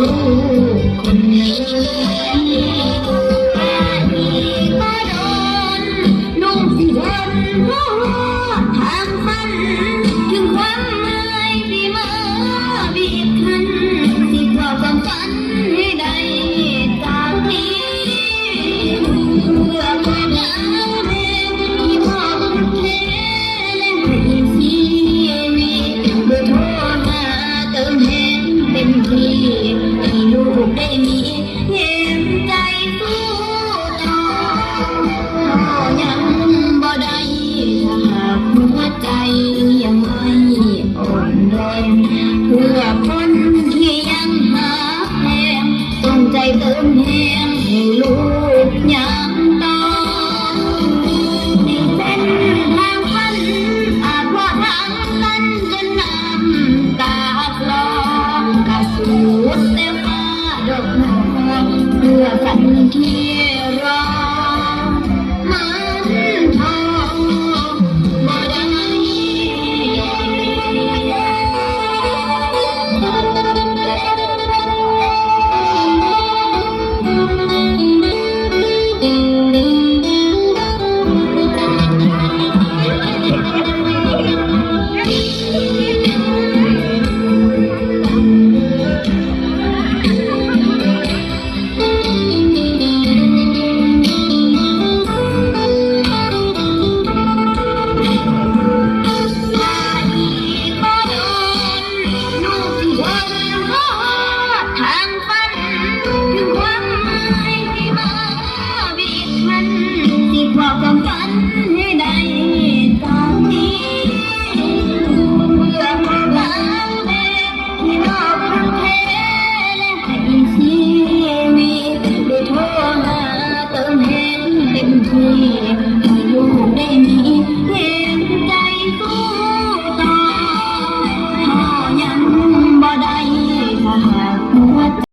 กคนหนึ่งแต่ที่ก็โดนนุ่งสิบวันเพราะทางฝันถึงความเมื่อยที่มาบีบคั้นสิขอความฝันให้ได้จากนี้เพื่อความหนาวแรงที่มอบแค่และให้ชีวิตเพื่อโทรมาเติมแห้งเป็นที่ให้ลูกได้มีเห็นใจสู้ต่อยังบ่ได้ถ้าหากหัวใจยังไม่อ่อนแรงเพื่อคนที่ยังหาแพงต้องใจเติมแห้งให้ลูกยังต่อในเส้นทางฝันอาจว่าทางตันจนน้ำตาคลอกระสุดแต่ฟ้าดอกน้ำเพื่อฝันเทีย